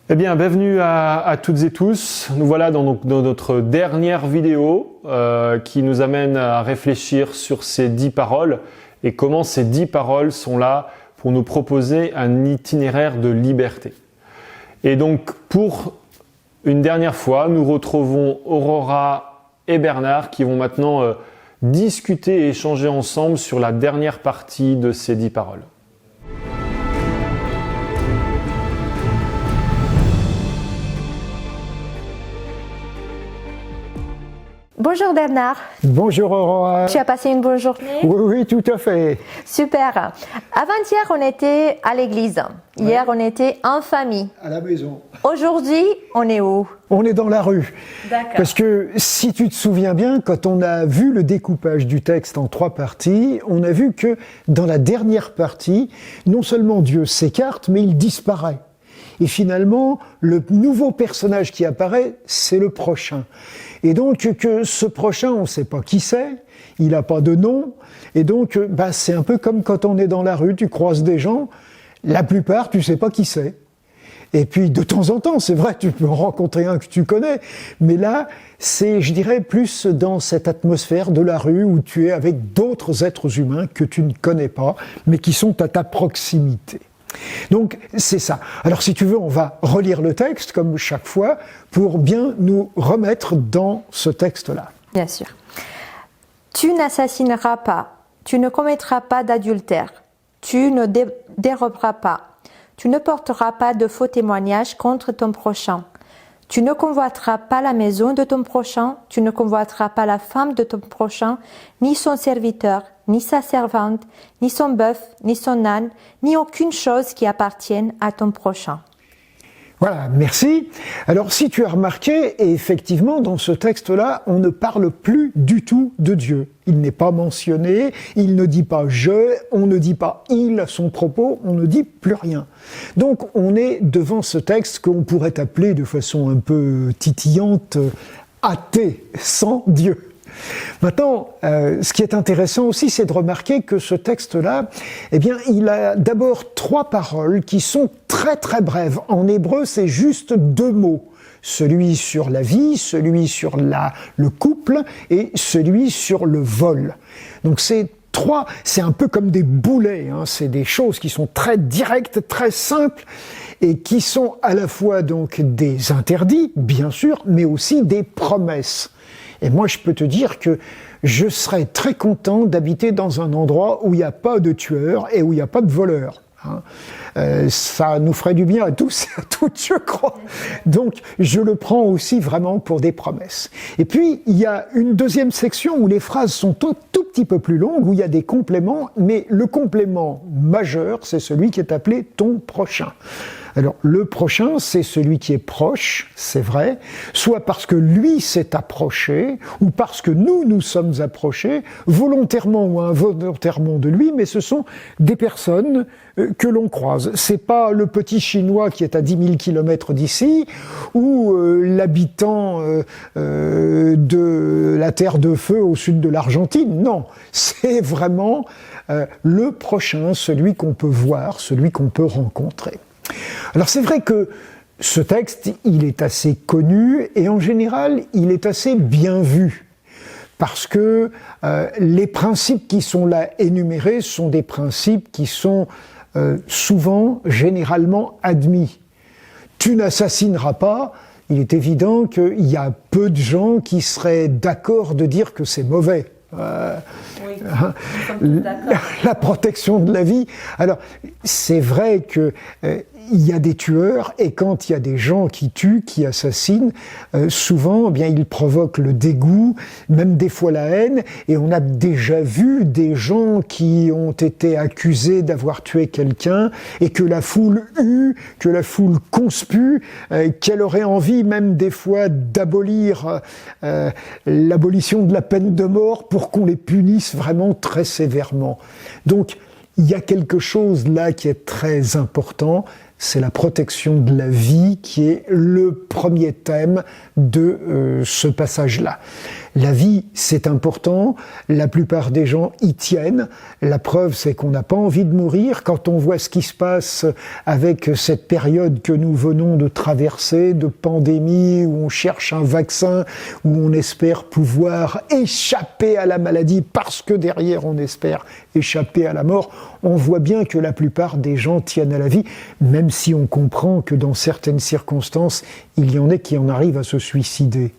Eh bien, bienvenue à toutes et tous. Nous voilà dans notre dernière vidéo qui nous amène à réfléchir sur ces 10 paroles et comment ces 10 paroles sont là pour nous proposer un itinéraire de liberté. Et donc, pour une dernière fois, nous retrouvons Aurora et Bernard qui vont maintenant discuter et échanger ensemble sur la dernière partie de ces 10 paroles. Bonjour Bernard. Bonjour Aurora. Tu as passé une bonne journée? Oui, tout à fait. Super. Avant-hier, on était à l'église. Hier, on était en famille. À la maison. Aujourd'hui, on est où? On est dans la rue. D'accord. Parce que si tu te souviens bien, quand on a vu le découpage du texte en 3 parties, on a vu que dans la dernière partie, non seulement Dieu s'écarte, mais il disparaît. Et finalement, le nouveau personnage qui apparaît, c'est le prochain. Et donc, que ce prochain, on ne sait pas qui c'est, il n'a pas de nom, et donc, c'est un peu comme quand on est dans la rue, tu croises des gens, la plupart, tu ne sais pas qui c'est. Et puis, de temps en temps, c'est vrai, tu peux rencontrer un que tu connais, mais là, c'est, je dirais, plus dans cette atmosphère de la rue où tu es avec d'autres êtres humains que tu ne connais pas, mais qui sont à ta proximité. Donc, c'est ça. Alors, si tu veux, on va relire le texte, comme chaque fois, pour bien nous remettre dans ce texte-là. Bien sûr. Tu n'assassineras pas, tu ne commettras pas d'adultère, tu ne déroberas pas, tu ne porteras pas de faux témoignages contre ton prochain. Tu ne convoiteras pas la maison de ton prochain, tu ne convoiteras pas la femme de ton prochain, ni son serviteur, ni sa servante, ni son bœuf, ni son âne, ni aucune chose qui appartienne à ton prochain. Voilà, merci. Alors, si tu as remarqué, et effectivement, dans ce texte-là, on ne parle plus du tout de Dieu. Il n'est pas mentionné, il ne dit pas « je », on ne dit pas « il » à son propos, on ne dit plus rien. Donc, on est devant ce texte qu'on pourrait appeler de façon un peu titillante « athée, sans Dieu ». Maintenant, ce qui est intéressant aussi, c'est de remarquer que ce texte-là, eh bien, il a d'abord 3 paroles qui sont très très brèves. En hébreu, c'est juste 2 mots. Celui sur la vie, celui sur le couple et celui sur le vol. Donc c'est 3, c'est un peu comme des boulets, hein, c'est des choses qui sont très directes, très simples et qui sont à la fois donc des interdits, bien sûr, mais aussi des promesses. Et moi, je peux te dire que je serais très content d'habiter dans un endroit où il n'y a pas de tueurs et où il n'y a pas de voleurs. Ça nous ferait du bien à tous et à toutes, je crois. Donc, je le prends aussi vraiment pour des promesses. Et puis, il y a une deuxième section où les phrases sont tout petit peu plus longues, où il y a des compléments, mais le complément majeur, c'est celui qui est appelé « ton prochain ». Alors, le prochain, c'est celui qui est proche, c'est vrai, soit parce que lui s'est approché, ou parce que nous sommes approchés, volontairement ou involontairement de lui, mais ce sont des personnes que l'on croise. C'est pas le petit Chinois qui est à 10 000 kilomètres d'ici, ou l'habitant de la Terre de Feu au sud de l'Argentine, non. C'est vraiment le prochain, celui qu'on peut voir, celui qu'on peut rencontrer. Alors c'est vrai que ce texte, il est assez connu et en général, il est assez bien vu parce que les principes qui sont là énumérés sont des principes qui sont souvent, généralement admis. Tu n'assassineras pas, il est évident qu'il y a peu de gens qui seraient d'accord de dire que c'est mauvais. Oui, la protection de la vie. Alors, c'est vrai que il y a des tueurs et quand il y a des gens qui tuent, qui assassinent, souvent, eh bien, ils provoquent le dégoût, même des fois la haine. Et on a déjà vu des gens qui ont été accusés d'avoir tué quelqu'un et que la foule hue, que la foule conspue, qu'elle aurait envie même des fois d'abolir l'abolition de la peine de mort pour qu'on les punisse vraiment très sévèrement. Donc, il y a quelque chose là qui est très important, c'est la protection de la vie qui est le premier thème de ce passage-là. La vie, c'est important, la plupart des gens y tiennent. La preuve, c'est qu'on n'a pas envie de mourir. Quand on voit ce qui se passe avec cette période que nous venons de traverser, de pandémie, où on cherche un vaccin, où on espère pouvoir échapper à la maladie parce que derrière on espère échapper à la mort, on voit bien que la plupart des gens tiennent à la vie, même si on comprend que dans certaines circonstances, il y en a qui en arrivent à se suicider.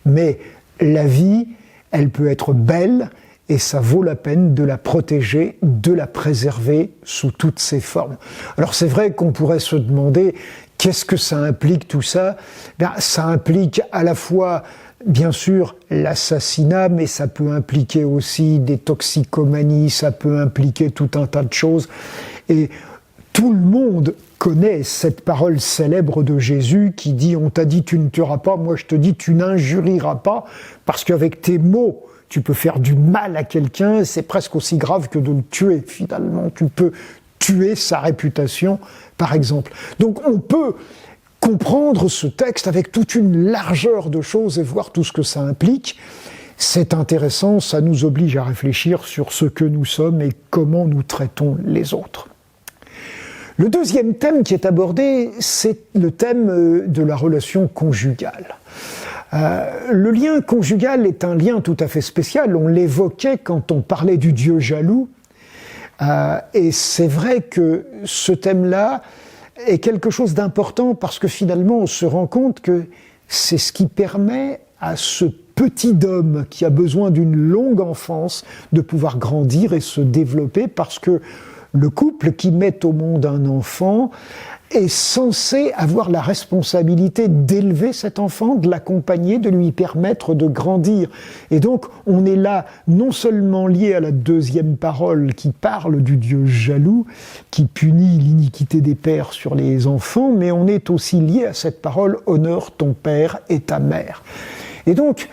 Mais la vie, elle peut être belle et ça vaut la peine de la protéger, de la préserver sous toutes ses formes. Alors c'est vrai qu'on pourrait se demander qu'est-ce que ça implique tout ça ? Ça implique à la fois, bien sûr, l'assassinat, mais ça peut impliquer aussi des toxicomanies, ça peut impliquer tout un tas de choses. Et tout le monde connaît cette parole célèbre de Jésus qui dit « On t'a dit tu ne tueras pas, moi je te dis tu n'injurieras pas, parce qu'avec tes mots, tu peux faire du mal à quelqu'un, c'est presque aussi grave que de le tuer finalement. Tu peux tuer sa réputation, par exemple. » Donc on peut comprendre ce texte avec toute une largeur de choses et voir tout ce que ça implique. C'est intéressant, ça nous oblige à réfléchir sur ce que nous sommes et comment nous traitons les autres. Le deuxième thème qui est abordé, c'est le thème de la relation conjugale. Le lien conjugal est un lien tout à fait spécial. On l'évoquait quand on parlait du Dieu jaloux. Et c'est vrai que ce thème-là est quelque chose d'important parce que finalement, on se rend compte que c'est ce qui permet à ce petit homme qui a besoin d'une longue enfance de pouvoir grandir et se développer parce que le couple qui met au monde un enfant est censé avoir la responsabilité d'élever cet enfant, de l'accompagner, de lui permettre de grandir. Et donc, on est là non seulement lié à la deuxième parole qui parle du Dieu jaloux, qui punit l'iniquité des pères sur les enfants, mais on est aussi lié à cette parole « honore ton père et ta mère ». Et donc,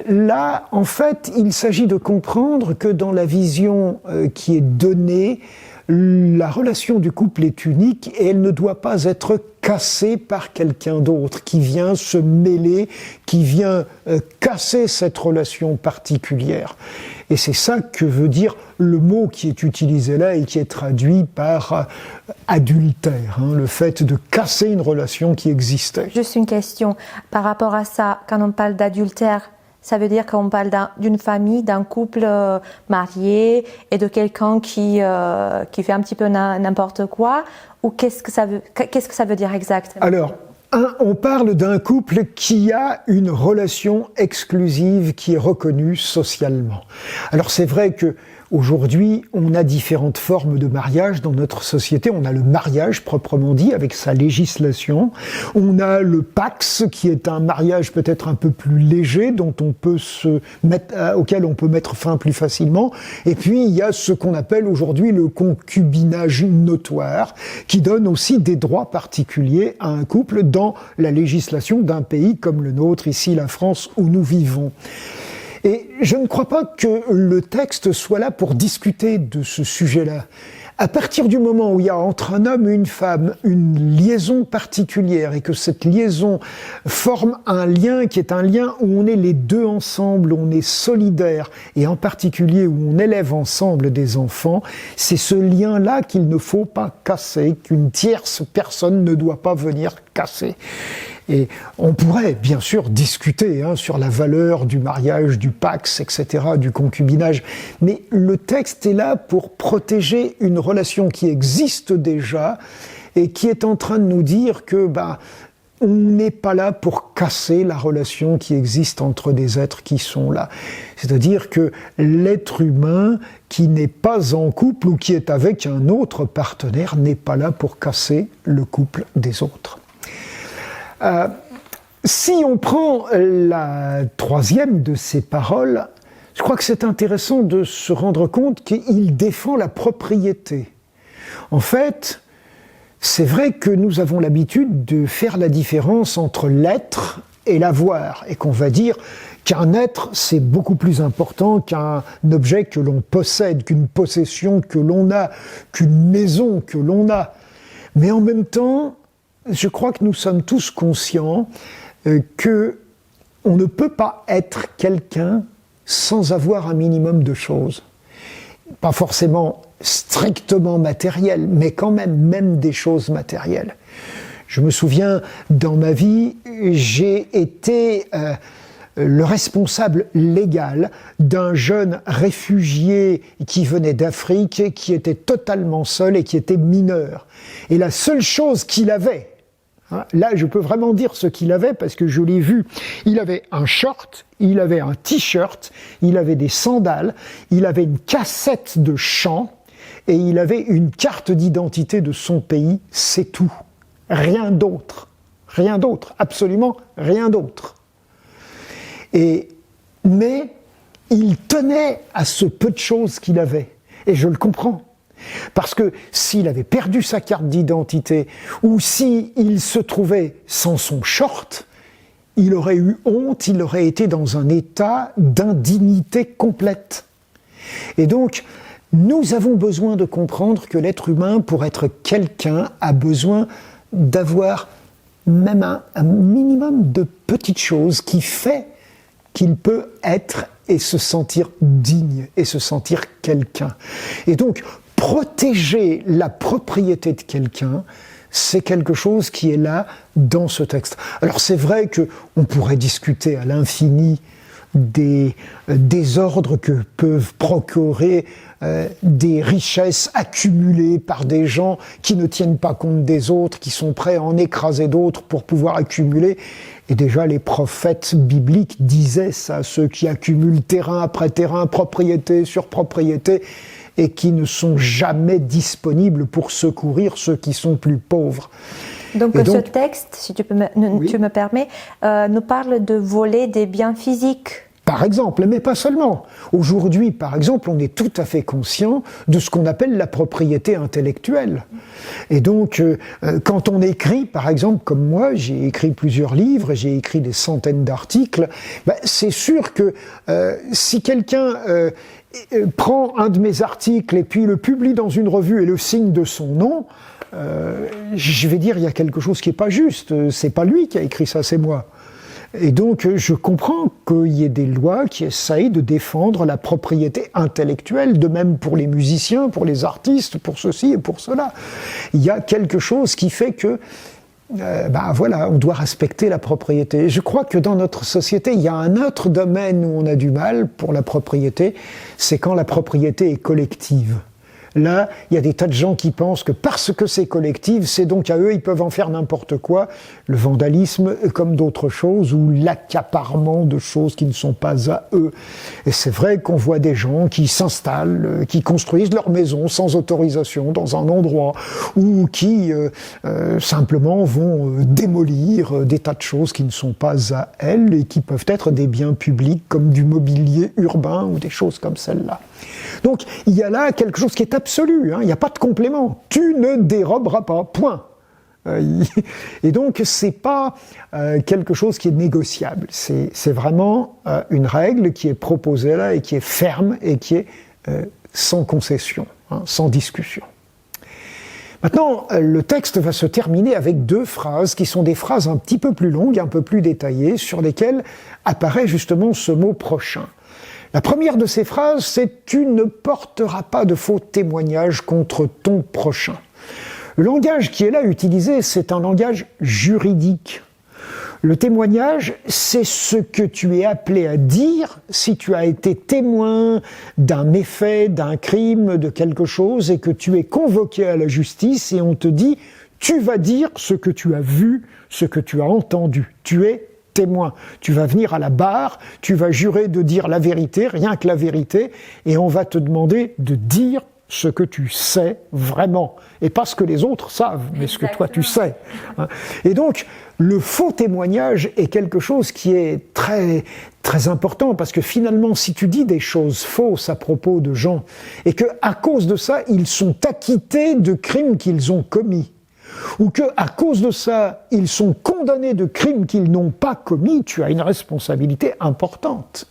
là, en fait, il s'agit de comprendre que dans la vision qui est donnée, la relation du couple est unique et elle ne doit pas être cassée par quelqu'un d'autre qui vient se mêler, qui vient casser cette relation particulière. Et c'est ça que veut dire le mot qui est utilisé là et qui est traduit par adultère, le fait de casser une relation qui existait. Juste une question par rapport à ça, quand on parle d'adultère, ça veut dire qu'on parle d'une famille, d'un couple marié et de quelqu'un qui fait un petit peu n'importe quoi, ou qu'est-ce que ça veut dire exactement? Alors, on parle d'un couple qui a une relation exclusive qui est reconnue socialement. Alors c'est vrai que aujourd'hui, on a différentes formes de mariage dans notre société. On a le mariage proprement dit, avec sa législation. On a le Pax, qui est un mariage peut-être un peu plus léger, dont on peut auquel on peut mettre fin plus facilement. Et puis, il y a ce qu'on appelle aujourd'hui le concubinage notoire, qui donne aussi des droits particuliers à un couple dans la législation d'un pays comme le nôtre, ici la France, où nous vivons. Et je ne crois pas que le texte soit là pour discuter de ce sujet-là. À partir du moment où il y a entre un homme et une femme une liaison particulière et que cette liaison forme un lien qui est un lien où on est les deux ensemble, où on est solidaires et en particulier où on élève ensemble des enfants, c'est ce lien-là qu'il ne faut pas casser, qu'une tierce personne ne doit pas venir casser. Et on pourrait bien sûr discuter sur la valeur du mariage, du pax, etc., du concubinage, mais le texte est là pour protéger une relation qui existe déjà et qui est en train de nous dire que on n'est pas là pour casser la relation qui existe entre des êtres qui sont là. C'est-à-dire que l'être humain qui n'est pas en couple ou qui est avec un autre partenaire n'est pas là pour casser le couple des autres. Si on prend la troisième de ces paroles, je crois que c'est intéressant de se rendre compte qu'il défend la propriété. En fait, c'est vrai que nous avons l'habitude de faire la différence entre l'être et l'avoir, et qu'on va dire qu'un être, c'est beaucoup plus important qu'un objet que l'on possède, qu'une possession que l'on a, qu'une maison que l'on a. Mais en même temps, je crois que nous sommes tous conscients que on ne peut pas être quelqu'un sans avoir un minimum de choses. Pas forcément strictement matérielles, mais quand même des choses matérielles. Je me souviens, dans ma vie, j'ai été le responsable légal d'un jeune réfugié qui venait d'Afrique, qui était totalement seul et qui était mineur. Et la seule chose qu'il avait, là je peux vraiment dire ce qu'il avait parce que je l'ai vu, il avait un short, il avait un t-shirt, il avait des sandales, il avait une cassette de chant et il avait une carte d'identité de son pays, c'est tout. Rien d'autre, absolument rien d'autre. Mais il tenait à ce peu de choses qu'il avait. Et je le comprends. Parce que s'il avait perdu sa carte d'identité, ou s'il se trouvait sans son short, il aurait eu honte, il aurait été dans un état d'indignité complète. Et donc, nous avons besoin de comprendre que l'être humain, pour être quelqu'un, a besoin d'avoir même un minimum de petites choses qui fait qu'il peut être et se sentir digne et se sentir quelqu'un. Et donc, protéger la propriété de quelqu'un, c'est quelque chose qui est là dans ce texte. Alors c'est vrai qu'on pourrait discuter à l'infini des désordres que peuvent procurer des richesses accumulées par des gens qui ne tiennent pas compte des autres, qui sont prêts à en écraser d'autres pour pouvoir accumuler. Et déjà les prophètes bibliques disaient ça, ceux qui accumulent terrain après terrain, propriété sur propriété, et qui ne sont jamais disponibles pour secourir ceux qui sont plus pauvres. Donc ce texte, si tu me permets, nous parle de voler des biens physiques. Par exemple, mais pas seulement. Aujourd'hui, par exemple, on est tout à fait conscient de ce qu'on appelle la propriété intellectuelle. Et donc, quand on écrit, par exemple, comme moi, j'ai écrit plusieurs livres, j'ai écrit des centaines d'articles, c'est sûr que si quelqu'un prend un de mes articles et puis le publie dans une revue et le signe de son nom, je vais dire il y a quelque chose qui n'est pas juste. C'est pas lui qui a écrit ça, c'est moi. Et donc, je comprends qu'il y ait des lois qui essayent de défendre la propriété intellectuelle, de même pour les musiciens, pour les artistes, pour ceci et pour cela. Il y a quelque chose qui fait que, voilà, on doit respecter la propriété. Je crois que dans notre société, il y a un autre domaine où on a du mal pour la propriété, c'est quand la propriété est collective. Là, il y a des tas de gens qui pensent que parce que c'est collectif, c'est donc à eux, ils peuvent en faire n'importe quoi. Le vandalisme, comme d'autres choses, ou l'accaparement de choses qui ne sont pas à eux. Et c'est vrai qu'on voit des gens qui s'installent, qui construisent leur maison sans autorisation dans un endroit, ou qui simplement vont démolir des tas de choses qui ne sont pas à elles et qui peuvent être des biens publics comme du mobilier urbain ou des choses comme celle-là. Donc, il y a là quelque chose qui est absolu, il n'y a pas de complément. Tu ne déroberas pas, point. Et donc, c'est pas quelque chose qui est négociable. C'est vraiment une règle qui est proposée là et qui est ferme et qui est sans concession, sans discussion. Maintenant, le texte va se terminer avec deux phrases qui sont des phrases un petit peu plus longues, un peu plus détaillées, sur lesquelles apparaît justement ce mot prochain. La première de ces phrases, c'est « Tu ne porteras pas de faux témoignages contre ton prochain ». Le langage qui est là utilisé, c'est un langage juridique. Le témoignage, c'est ce que tu es appelé à dire si tu as été témoin d'un méfait, d'un crime, de quelque chose, et que tu es convoqué à la justice et on te dit « Tu vas dire ce que tu as vu, ce que tu as entendu. Tu es témoin. Tu vas venir à la barre, tu vas jurer de dire la vérité, rien que la vérité, et on va te demander de dire ce que tu sais vraiment. Et pas ce que les autres savent, mais ce que toi tu sais. Et donc, le faux témoignage est quelque chose qui est très, très important, parce que finalement, si tu dis des choses fausses à propos de gens, et que à cause de ça, ils sont acquittés de crimes qu'ils ont commis, ou que à cause de ça, ils sont condamnés de crimes qu'ils n'ont pas commis, tu as une responsabilité importante.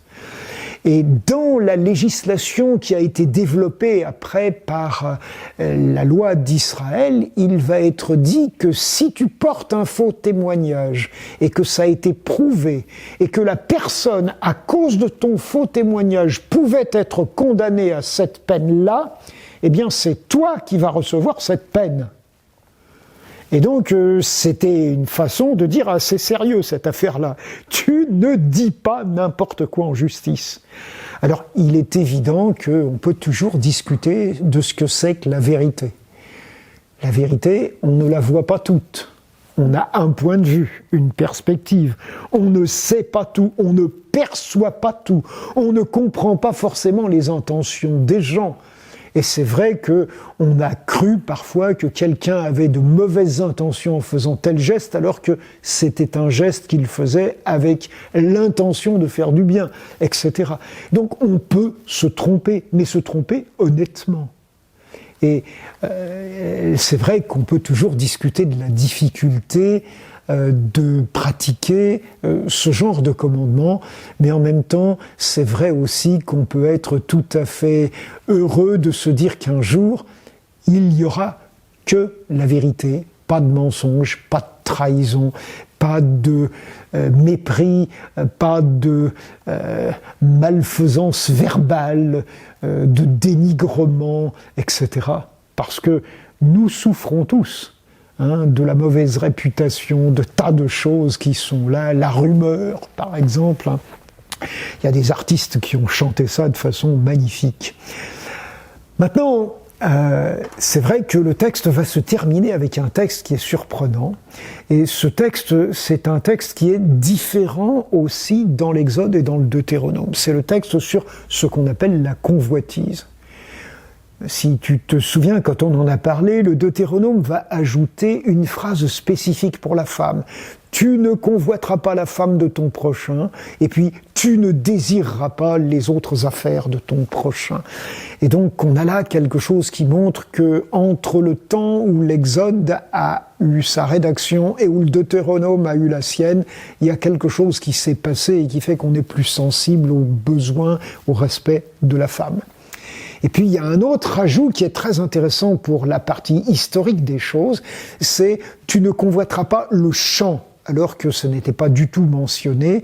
Et dans la législation qui a été développée après par la loi d'Israël, il va être dit que si tu portes un faux témoignage et que ça a été prouvé et que la personne, à cause de ton faux témoignage, pouvait être condamnée à cette peine-là, eh bien c'est toi qui vas recevoir cette peine. Et donc, c'était une façon de dire assez sérieux, cette affaire-là. Tu ne dis pas n'importe quoi en justice. Alors, il est évident qu'on peut toujours discuter de ce que c'est que la vérité. La vérité, on ne la voit pas toute. On a un point de vue, une perspective. On ne sait pas tout, on ne perçoit pas tout. On ne comprend pas forcément les intentions des gens. Et c'est vrai qu'on a cru parfois que quelqu'un avait de mauvaises intentions en faisant tel geste, alors que c'était un geste qu'il faisait avec l'intention de faire du bien, etc. Donc on peut se tromper, mais se tromper honnêtement. Et c'est vrai qu'on peut toujours discuter de la difficulté de pratiquer ce genre de commandement, mais en même temps, c'est vrai aussi qu'on peut être tout à fait heureux de se dire qu'un jour, il n'y aura que la vérité, pas de mensonge, pas de trahison, pas de mépris, pas de malfaisance verbale, de dénigrement, etc. Parce que nous souffrons tous de la mauvaise réputation, de tas de choses qui sont là, la rumeur par exemple. Il y a des artistes qui ont chanté ça de façon magnifique. Maintenant, c'est vrai que le texte va se terminer avec un texte qui est surprenant. Et ce texte, c'est un texte qui est différent aussi dans l'Exode et dans le Deutéronome. C'est le texte sur ce qu'on appelle la convoitise. Si tu te souviens, quand on en a parlé, le Deutéronome va ajouter une phrase spécifique pour la femme. Tu ne convoiteras pas la femme de ton prochain, et puis tu ne désireras pas les autres affaires de ton prochain. Et donc on a là quelque chose qui montre que entre le temps où l'Exode a eu sa rédaction et où le Deutéronome a eu la sienne, il y a quelque chose qui s'est passé et qui fait qu'on est plus sensible aux besoins, au respect de la femme. Et puis il y a un autre ajout qui est très intéressant pour la partie historique des choses, c'est « tu ne convoiteras pas le champ », alors que ce n'était pas du tout mentionné.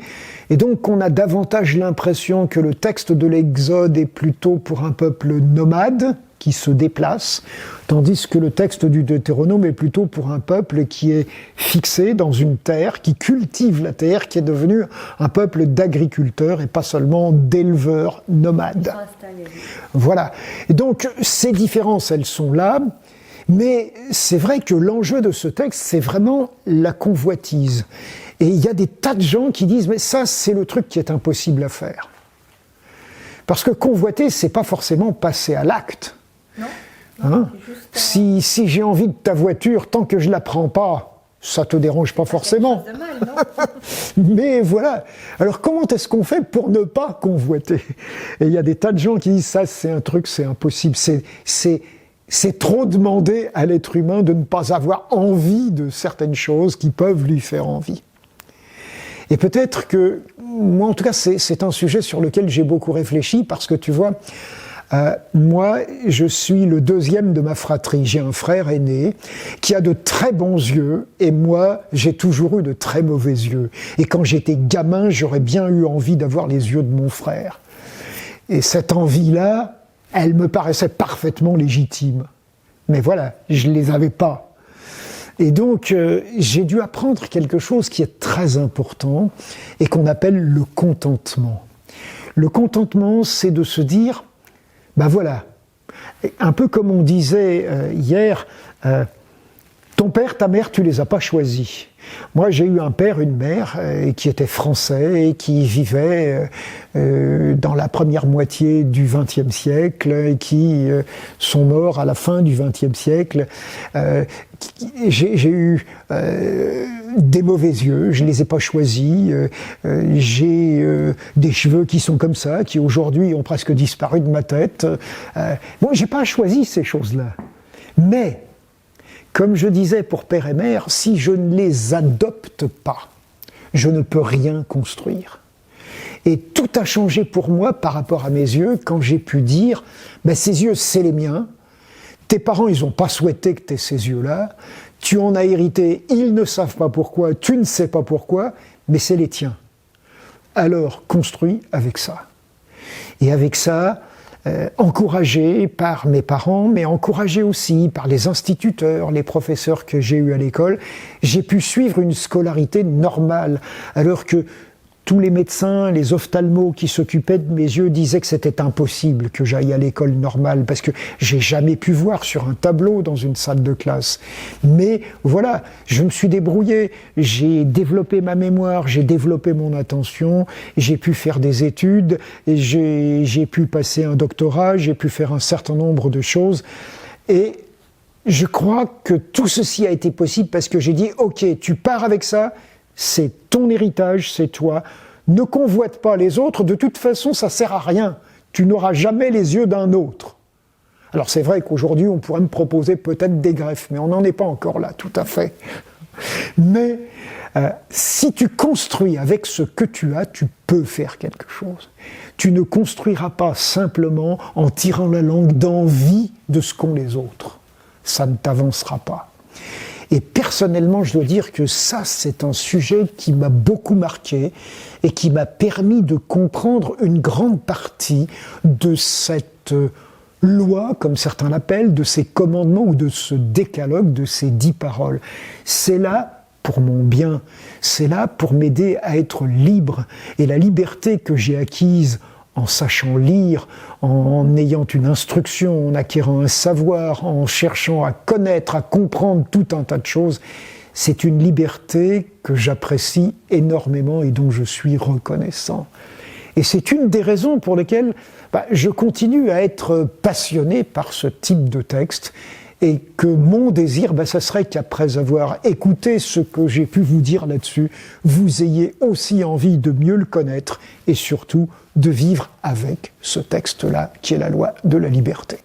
Et donc on a davantage l'impression que le texte de l'Exode est plutôt pour un peuple nomade, qui se déplace, tandis que le texte du Deutéronome est plutôt pour un peuple qui est fixé dans une terre, qui cultive la terre, qui est devenu un peuple d'agriculteurs et pas seulement d'éleveurs nomades. Voilà. Et donc ces différences, elles sont là, mais c'est vrai que l'enjeu de ce texte, c'est vraiment la convoitise. Et il y a des tas de gens qui disent « mais ça, c'est le truc qui est impossible à faire ». Parce que convoiter, c'est pas forcément passer à l'acte. Hein? Si j'ai envie de ta voiture, tant que je la prends pas, ça te dérange pas forcément. De mal, non? Mais voilà. Alors comment est-ce qu'on fait pour ne pas convoiter? Et il y a des tas de gens qui disent ça, c'est un truc, c'est impossible. C'est trop demander à l'être humain de ne pas avoir envie de certaines choses qui peuvent lui faire envie. Et peut-être que, moi en tout cas, c'est un sujet sur lequel j'ai beaucoup réfléchi, parce que tu vois, moi, je suis le deuxième de ma fratrie. J'ai un frère aîné qui a de très bons yeux, et moi, j'ai toujours eu de très mauvais yeux. Et quand j'étais gamin, j'aurais bien eu envie d'avoir les yeux de mon frère. Et cette envie-là, elle me paraissait parfaitement légitime. Mais voilà, je ne les avais pas. Et donc, j'ai dû apprendre quelque chose qui est très important et qu'on appelle le contentement. Le contentement, c'est de se dire, ben voilà, un peu comme on disait hier, ton père, ta mère, tu les as pas choisis. Moi, j'ai eu un père, une mère qui étaient français et qui vivaient dans la première moitié du XXe siècle et qui sont morts à la fin du XXe siècle. J'ai eu des mauvais yeux, je les ai pas choisis. J'ai des cheveux qui sont comme ça, qui aujourd'hui ont presque disparu de ma tête. Moi, j'ai pas choisi ces choses-là. Mais comme je disais pour père et mère, si je ne les adopte pas, je ne peux rien construire. Et tout a changé pour moi par rapport à mes yeux quand j'ai pu dire, ces yeux, c'est les miens. Tes parents, ils n'ont pas souhaité que tu aies ces yeux-là. Tu en as hérité, ils ne savent pas pourquoi, tu ne sais pas pourquoi, mais c'est les tiens. Alors, construis avec ça. Et avec ça, encouragé par mes parents, mais encouragé aussi par les instituteurs, les professeurs que j'ai eus à l'école, j'ai pu suivre une scolarité normale, alors que tous les médecins, les ophtalmos qui s'occupaient de mes yeux disaient que c'était impossible que j'aille à l'école normale parce que j'ai jamais pu voir sur un tableau dans une salle de classe. Mais voilà, je me suis débrouillé, j'ai développé ma mémoire, j'ai développé mon attention, j'ai pu faire des études, j'ai pu passer un doctorat, j'ai pu faire un certain nombre de choses et je crois que tout ceci a été possible parce que j'ai dit « Ok, tu pars avec ça ». C'est ton héritage, c'est toi. Ne convoite pas les autres, de toute façon, ça sert à rien. Tu n'auras jamais les yeux d'un autre. Alors c'est vrai qu'aujourd'hui, on pourrait me proposer peut-être des greffes, mais on n'en est pas encore là, tout à fait. Mais si tu construis avec ce que tu as, tu peux faire quelque chose. Tu ne construiras pas simplement en tirant la langue d'envie de ce qu'ont les autres. Ça ne t'avancera pas. Et personnellement, je dois dire que ça, c'est un sujet qui m'a beaucoup marqué et qui m'a permis de comprendre une grande partie de cette loi, comme certains l'appellent, de ces commandements ou de ce décalogue, de ces 10 paroles. C'est là pour mon bien, c'est là pour m'aider à être libre. Et la liberté que j'ai acquise en sachant lire, en ayant une instruction, en acquérant un savoir, en cherchant à connaître, à comprendre tout un tas de choses, c'est une liberté que j'apprécie énormément et dont je suis reconnaissant. Et c'est une des raisons pour lesquelles je continue à être passionné par ce type de texte et que mon désir, ça serait qu'après avoir écouté ce que j'ai pu vous dire là-dessus, vous ayez aussi envie de mieux le connaître et surtout de vivre avec ce texte-là, qui est la loi de la liberté.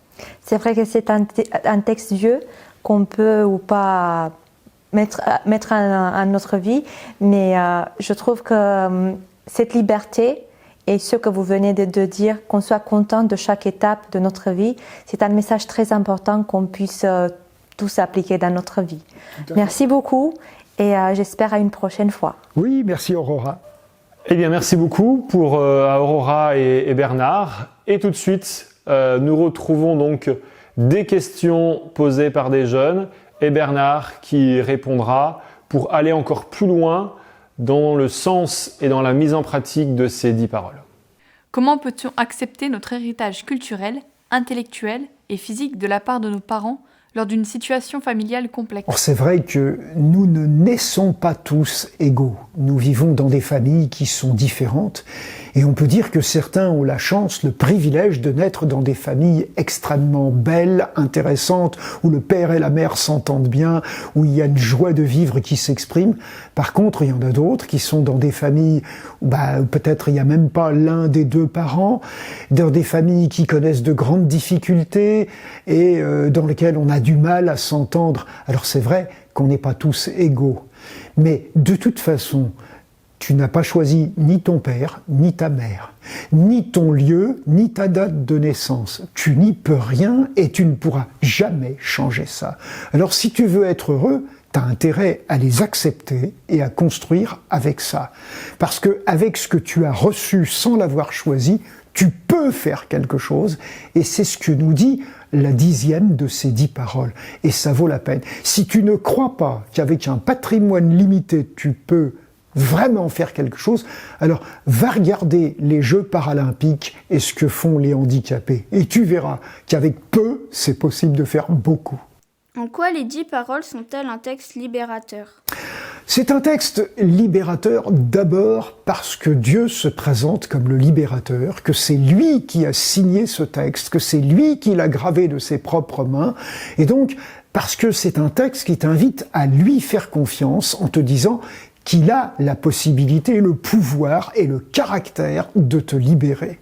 C'est vrai que c'est un texte vieux qu'on peut ou pas mettre à notre vie, mais je trouve que cette liberté et ce que vous venez de dire, qu'on soit content de chaque étape de notre vie, c'est un message très important qu'on puisse tous appliquer dans notre vie. Merci beaucoup et j'espère à une prochaine fois. Oui, merci Aurora. Eh bien, merci beaucoup pour Aurora et Bernard. Et tout de suite, nous retrouvons donc des questions posées par des jeunes et Bernard qui répondra pour aller encore plus loin dans le sens et dans la mise en pratique de ces 10 paroles. Comment peut-on accepter notre héritage culturel, intellectuel et physique de la part de nos parents lors d'une situation familiale complexe? C'est vrai que nous ne naissons pas tous égaux. Nous vivons dans des familles qui sont différentes et on peut dire que certains ont la chance, le privilège de naître dans des familles extrêmement belles, intéressantes, où le père et la mère s'entendent bien, où il y a une joie de vivre qui s'exprime. Par contre, il y en a d'autres qui sont dans des familles où peut-être il n'y a même pas l'un des deux parents, dans des familles qui connaissent de grandes difficultés et dans lesquelles on a du mal à s'entendre. Alors c'est vrai qu'on n'est pas tous égaux, mais de toute façon, tu n'as pas choisi ni ton père, ni ta mère, ni ton lieu, ni ta date de naissance. Tu n'y peux rien et tu ne pourras jamais changer ça. Alors si tu veux être heureux, tu as intérêt à les accepter et à construire avec ça. Parce que avec ce que tu as reçu sans l'avoir choisi, tu peux faire quelque chose et c'est ce que nous dit la 10e de ces 10 paroles. Et ça vaut la peine. Si tu ne crois pas qu'avec un patrimoine limité, tu peux vraiment faire quelque chose, alors va regarder les Jeux paralympiques et ce que font les handicapés. Et tu verras qu'avec peu, c'est possible de faire beaucoup. En quoi les 10 paroles sont-elles un texte libérateur ? C'est un texte libérateur d'abord parce que Dieu se présente comme le libérateur, que c'est lui qui a signé ce texte, que c'est lui qui l'a gravé de ses propres mains, et donc parce que c'est un texte qui t'invite à lui faire confiance en te disant qu'il a la possibilité, le pouvoir et le caractère de te libérer.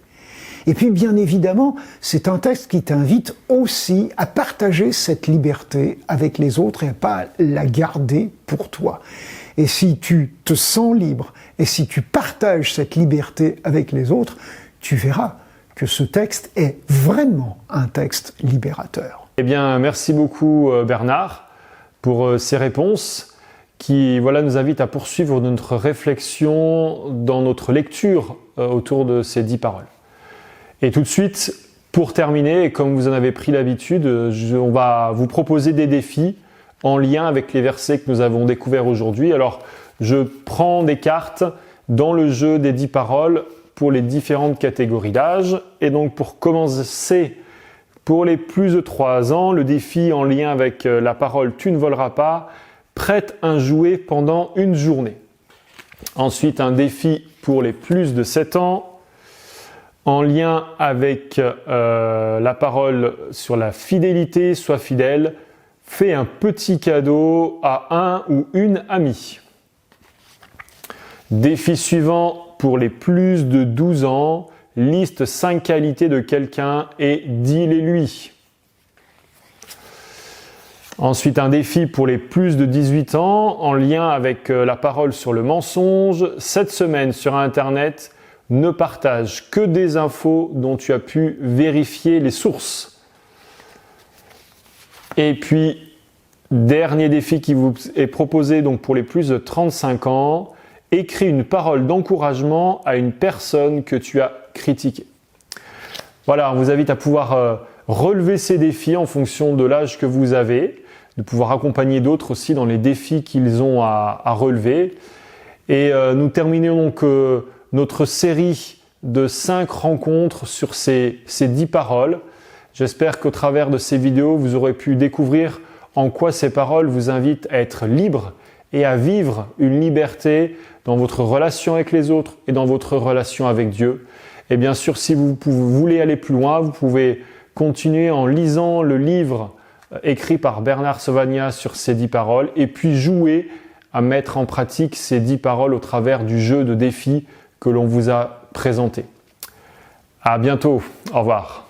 Et puis bien évidemment, c'est un texte qui t'invite aussi à partager cette liberté avec les autres et à pas la garder pour toi. et si tu te sens libre, et si tu partages cette liberté avec les autres, tu verras que ce texte est vraiment un texte libérateur. Eh bien, merci beaucoup Bernard pour ces réponses qui nous invitent à poursuivre notre réflexion dans notre lecture autour de ces 10 paroles. Et tout de suite, pour terminer, et comme vous en avez pris l'habitude, on va vous proposer des défis en lien avec les versets que nous avons découverts aujourd'hui. Alors, je prends des cartes dans le jeu des 10 paroles pour les différentes catégories d'âge. Et donc, pour commencer, pour les plus de 3 ans, le défi en lien avec la parole « Tu ne voleras pas », prête un jouet pendant une journée. Ensuite, un défi pour les plus de 7 ans, en lien avec la parole sur la fidélité, sois fidèle, fais un petit cadeau à un ou une amie. Défi suivant pour les plus de 12 ans, liste 5 qualités de quelqu'un et dis-les lui. Ensuite, un défi pour les plus de 18 ans, en lien avec la parole sur le mensonge. Cette semaine sur Internet, ne partage que des infos dont tu as pu vérifier les sources. Et puis, dernier défi qui vous est proposé donc pour les plus de 35 ans, écris une parole d'encouragement à une personne que tu as critiquée. Voilà, on vous invite à pouvoir relever ces défis en fonction de l'âge que vous avez, de pouvoir accompagner d'autres aussi dans les défis qu'ils ont à relever. Et nous terminons donc notre série de 5 rencontres sur ces 10 paroles. J'espère qu'au travers de ces vidéos, vous aurez pu découvrir en quoi ces paroles vous invitent à être libre et à vivre une liberté dans votre relation avec les autres et dans votre relation avec Dieu. Et bien sûr, si vous voulez aller plus loin, vous pouvez continuer en lisant le livre écrit par Bernard Sauvagnat sur ces 10 paroles et puis jouer à mettre en pratique ces 10 paroles au travers du jeu de défis que l'on vous a présenté. À bientôt. Au revoir.